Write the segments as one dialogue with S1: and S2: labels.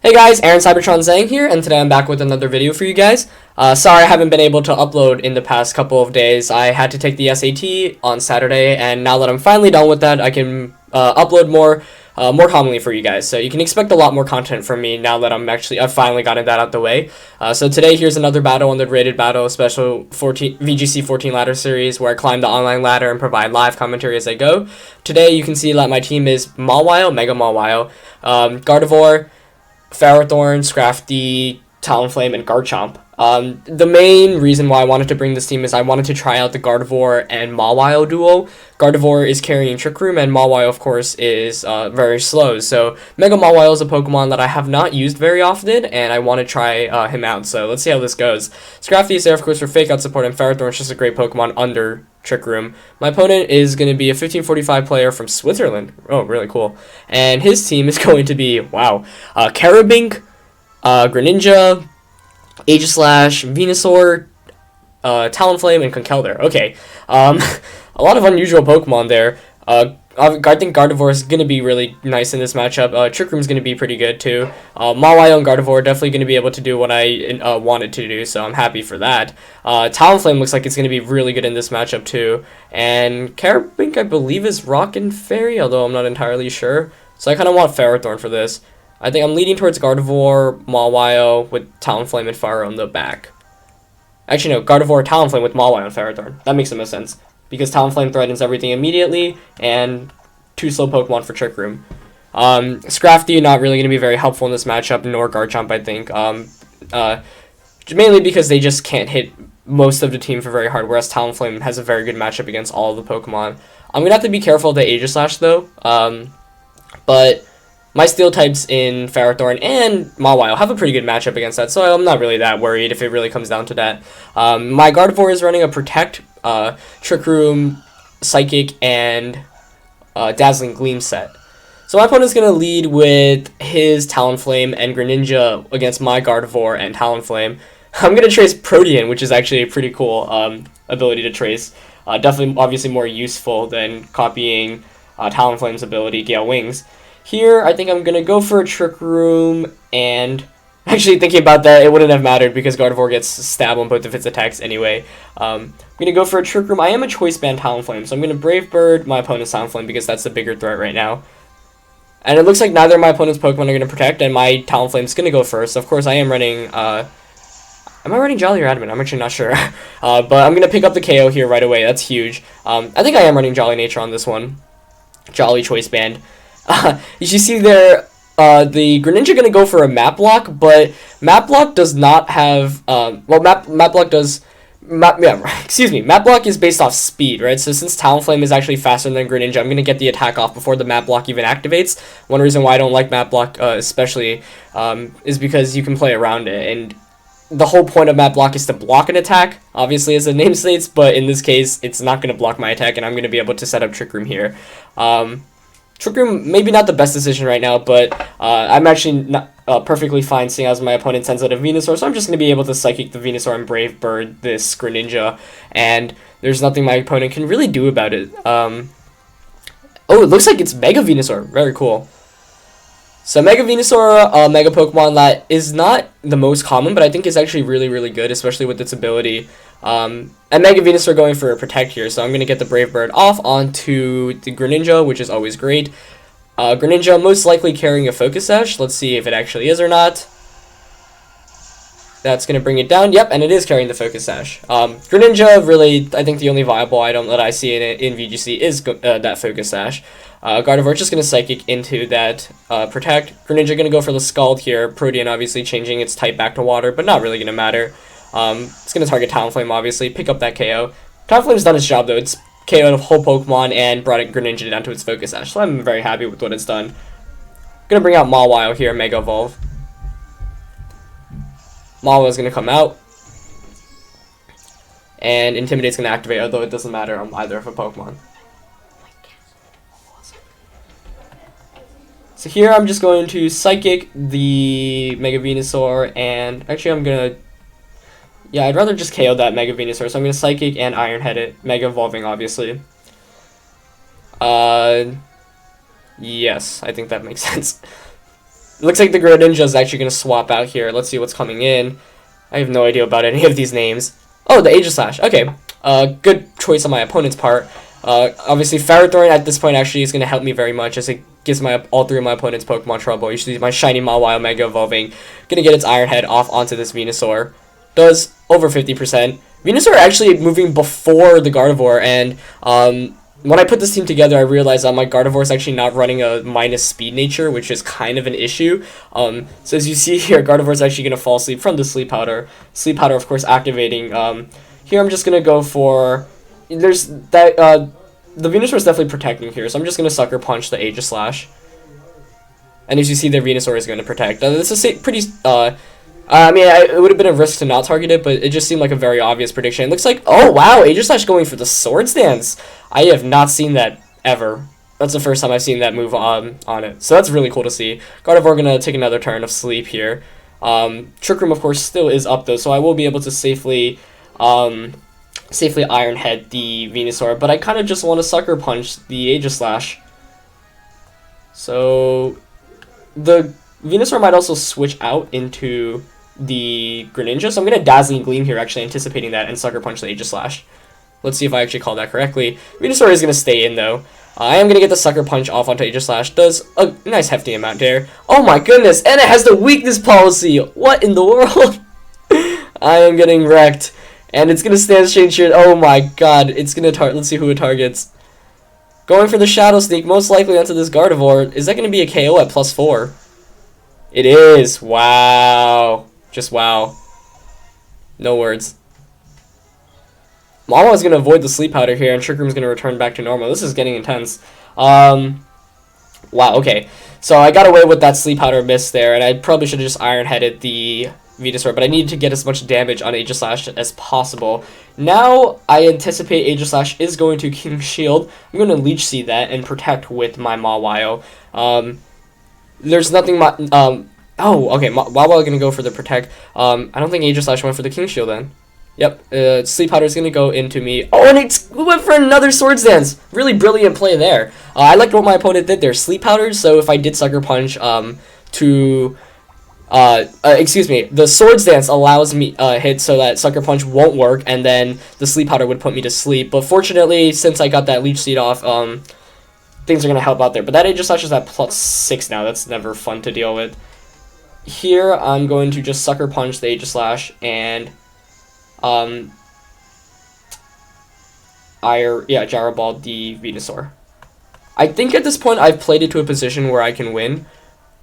S1: Hey guys, Aaron Cybertron Zhang here, and today I'm back with another video for you guys. Sorry I haven't been able to upload in the past couple of days. I had to take the SAT on Saturday, and now that I'm finally done with that, I can upload more commonly for you guys. So you can expect a lot more content from me now that I've finally gotten that out the way. So today here's another battle on the Rated Battle Special VGC 14 ladder series where I climb the online ladder and provide live commentary as I go. Today you can see that my team is Mawile, Mega Mawile, Gardevoir, Ferrothorn, Scrafty, Talonflame, and Garchomp. The main reason why I wanted to bring this team is I wanted to try out the Gardevoir and Mawile duo. Gardevoir is carrying Trick Room, and Mawile, of course, is very slow. So Mega Mawile is a Pokemon that I have not used very often, and I want to try him out. So let's see how this goes. Scrafty is there, of course, for Fake Out support, and Ferrothorn is just a great Pokemon under Trick Room. My opponent is going to be a 1545 player from Switzerland. Oh, really cool. And his team is going to be, wow, Carabink, Greninja, AEGISLASH, Venusaur, Talonflame, and Conkeldurr. Okay, a lot of unusual Pokemon there. I think Gardevoir is going to be really nice in this matchup. Trick Room is going to be pretty good too. Mawile and Gardevoir are definitely going to be able to do what I wanted to do, so I'm happy for that. Talonflame looks like it's going to be really good in this matchup too. And Carabink, I believe, is Rock and Fairy, although I'm not entirely sure. So I kind of want Ferrothorn for this. I think I'm leaning towards Gardevoir, Mawile with Talonflame and Fire on the back. Actually, no, Gardevoir, Talonflame with Mawile and Ferrothorn. That makes the most sense, because Talonflame threatens everything immediately, and two slow Pokemon for Trick Room. Scrafty, not really going to be very helpful in this matchup, nor Garchomp, I think. Mainly because they just can't hit most of the team for very hard, whereas Talonflame has a very good matchup against all of the Pokemon. I'm going to have to be careful of the AEGISLASH, though. But my Steel types in Ferrothorn and Mawile have a pretty good matchup against that, so I'm not really that worried if it really comes down to that. My Gardevoir is running a Protect, Trick Room, Psychic, and Dazzling Gleam set. So my opponent's going to lead with his Talonflame and Greninja against my Gardevoir and Talonflame. I'm going to trace Protean, which is actually a pretty cool ability to trace. Definitely, obviously, more useful than copying Talonflame's ability, Gale Wings. Here, I think I'm going to go for a Trick Room, and actually thinking about that, it wouldn't have mattered because Gardevoir gets stabbed on both of its attacks anyway. I'm going to go for a Trick Room. I am a Choice Band Talonflame, so I'm going to Brave Bird my opponent's Talonflame because that's the bigger threat right now. And it looks like neither of my opponent's Pokemon are going to protect, and my Talonflame's going to go first. Of course, I am running, am I running Jolly or Adamant? I'm actually not sure. But I'm going to pick up the KO here right away. That's huge. I think I am running Jolly Nature on this one. Jolly Choice Band. You see there, the Greninja going to go for a Map Block, but Map Block does not have, Map Block does, Map Block is based off speed, right? So since Talonflame is actually faster than Greninja, I'm going to get the attack off before the Map Block even activates. One reason why I don't like Map Block, especially, is because you can play around it, and the whole point of Map Block is to block an attack, obviously, as the name states, but in this case, it's not going to block my attack, and I'm going to be able to set up Trick Room here. Trick Room, maybe not the best decision right now, but I'm actually not, perfectly fine seeing as my opponent sends out a Venusaur, so I'm just going to be able to Psychic the Venusaur and Brave Bird this Greninja, and there's nothing my opponent can really do about it. Oh, it looks like it's Mega Venusaur. Very cool. So Mega Venusaur, a Mega Pokemon that is not the most common, but I think is actually really, really good, especially with its ability. And Mega Venusaur going for a Protect here, so I'm going to get the Brave Bird off onto the Greninja, which is always great. Greninja most likely carrying a Focus Sash. Let's see if it actually is or not. That's going to bring it down. Yep, and it is carrying the Focus Sash. Greninja, really, I think the only viable item that I see in VGC is that Focus Sash. Gardevoir just going to Psychic into that Protect. Greninja going to go for the Scald here. Protean obviously changing its type back to Water, but not really going to matter. It's going to target Talonflame, obviously, pick up that KO. Talonflame's done its job, though. It's KO'd a whole Pokemon and brought Greninja down to its Focus Sash, so I'm very happy with what it's done. Going to bring out Mawile here, Mega Evolve. Mawile's going to come out. And Intimidate's going to activate, although it doesn't matter on either of a Pokemon. So here I'm just going to Psychic the Mega Venusaur, and actually I'm going to, yeah, I'd rather just KO that Mega Venusaur, so I'm going to Psychic and Iron Head it, Mega Evolving, obviously. Yes, I think that makes sense. It looks like the Greninja is actually going to swap out here. Let's see what's coming in. I have no idea about any of these names. Oh, the Aegislash. Okay. Good choice on my opponent's part. Obviously, Ferrothorn at this point actually is going to help me very much as it gives all three of my opponent's Pokemon trouble. Usually my Shiny Mawile Mega Evolving. Going to get its Iron Head off onto this Venusaur. Does over 50%. Venusaur actually moving before the Gardevoir, and when I put this team together, I realized that my Gardevoir is actually not running a minus speed nature, which is kind of an issue. So as you see here, Gardevoir is actually going to fall asleep from the Sleep Powder. Sleep Powder, of course, activating. Here I'm just going to go for... There's that... the Venusaur is definitely protecting here, so I'm just going to Sucker Punch the Aegislash. And as you see, the Venusaur is going to protect. This is pretty... I mean, it would have been a risk to not target it, but it just seemed like a very obvious prediction. It looks like, oh wow, Aegislash going for the Swords Dance. I have not seen that ever. That's the first time I've seen that move on it. So that's really cool to see. Gardevoir gonna take another turn of sleep here. Trick Room, of course, still is up though, so I will be able to safely Iron Head the Venusaur. But I kind of just want to Sucker Punch the Aegislash. So the Venusaur might also switch out into the Greninja, so I'm going to Dazzling Gleam here, actually anticipating that, and Sucker Punch the Aegislash. Let's see if I actually called that correctly. Venusaur is going to stay in, though. I am going to get the Sucker Punch off onto Aegislash. Does a nice hefty amount there. Oh my goodness, and it has the weakness policy! What in the world? I am getting wrecked. And it's going to Stance Change here. Oh my god, it's going to let's see who it targets. Going for the Shadow Sneak, most likely onto this Gardevoir. Is that going to be a KO at +4? It is. Wow. Just wow. No words. Mama is going to avoid the Sleep Powder here, and Trick Room is going to return back to normal. This is getting intense. Wow, okay. So I got away with that Sleep Powder miss there, and I probably should have just Iron-Headed the Venusaur, but I needed to get as much damage on Aegislash as possible. Now, I anticipate Aegislash is going to King Shield. I'm going to Leech Seed that and protect with my Mawile. There's nothing oh, okay, Mawile gonna go for the protect. I don't think Aegislash went for the King Shield then. Yep, Sleep Powder is gonna go into me. Oh, and it went for another Swords Dance. Really brilliant play there. I liked what my opponent did there. Sleep Powder, so if I did Sucker Punch excuse me, the Swords Dance allows me hit so that Sucker Punch won't work, and then the Sleep Powder would put me to sleep. But fortunately, since I got that Leech Seed off, things are going to help out there. But that Aegislash is at +6 now. That's never fun to deal with. Here, I'm going to just Sucker Punch the Aegislash and Gyro Ball the Venusaur. I think at this point I've played it to a position where I can win.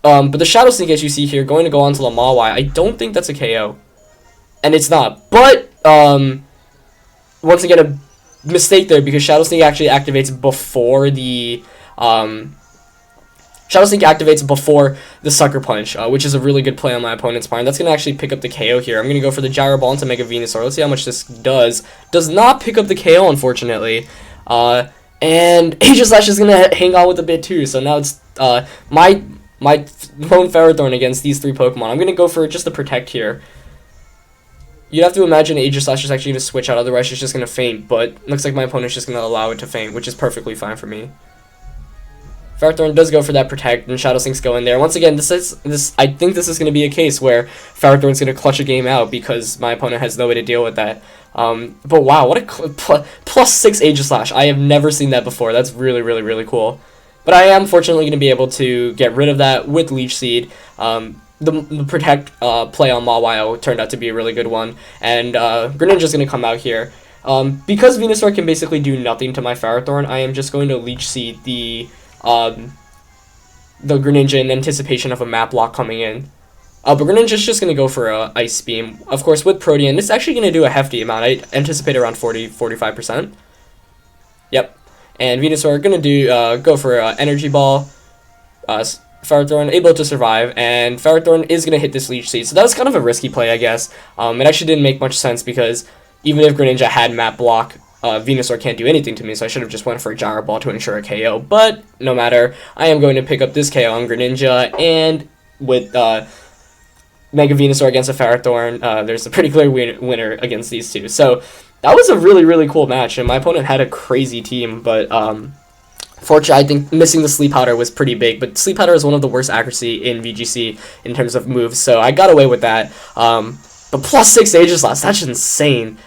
S1: But the Shadow Sneak, as you see here, going to go onto the Mawile, I don't think that's a KO. And it's not. But, once again, a mistake there, because Shadow Sneak actually activates before the, Sucker Punch, which is a really good play on my opponent's part. And that's going to actually pick up the KO here. I'm going to go for the Gyro Ball into Mega Venusaur. Let's see how much this does. Does not pick up the KO, unfortunately. And Aegislash is going to hang on with a bit, too. So now it's, my lone Ferrothorn against these three Pokemon. I'm going to go for just the Protect here. You'd have to imagine Aegislash is actually going to switch out, otherwise it's just going to faint, but looks like my opponent's just going to allow it to faint, which is perfectly fine for me. Ferrothorn does go for that Protect, and Shadow Sneak's go in there. Once again, I think this is going to be a case where Ferrothorn's going to clutch a game out because my opponent has no way to deal with that. But wow, what a +6 Aegislash. I have never seen that before. That's really, really, really cool. But I am fortunately going to be able to get rid of that with Leech Seed. The Protect play on Mawile turned out to be a really good one. And Greninja's going to come out here. Because Venusaur can basically do nothing to my Ferrothorn, I am just going to Leech Seed the Greninja in anticipation of a Map Lock coming in. But Greninja's just going to go for a Ice Beam. Of course, with Protean, it's actually going to do a hefty amount. I anticipate around 40-45%. Yep. And Venusaur are going to go for Energy Ball. Ferrothorn able to survive, and Ferrothorn is going to hit this Leech Seed. So that was kind of a risky play, I guess. It actually didn't make much sense because even if Greninja had Map Block, Venusaur can't do anything to me, so I should have just went for a Gyro Ball to ensure a KO. But no matter, I am going to pick up this KO on Greninja, and with Mega Venusaur against a Ferrothorn, there's a pretty clear winner against these two. So that was a really, really cool match, and my opponent had a crazy team, but Fortunately, I think missing the Sleep Powder was pretty big, but Sleep Powder is one of the worst accuracy in VGC in terms of moves, so I got away with that. But plus 6 Aegislash, that's insane.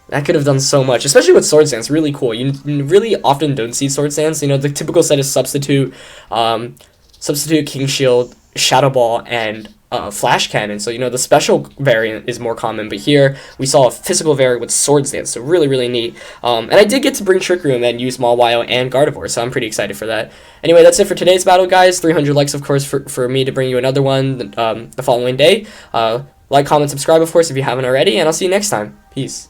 S1: That could have done so much, especially with Sword Stance. Really cool. You really often don't see Sword Stance. You know, the typical set is Substitute, King Shield, Shadow Ball, and Flash Cannon. So, you know, the special variant is more common, but here we saw a physical variant with Sword Stance, so really, really neat. And I did get to bring Trick Room and use Mawile and Gardevoir, so I'm pretty excited for that. Anyway, that's it for today's battle, guys. 300 likes, of course, for me to bring you another one the following day. Like, comment, subscribe, of course, if you haven't already, and I'll see you next time. Peace.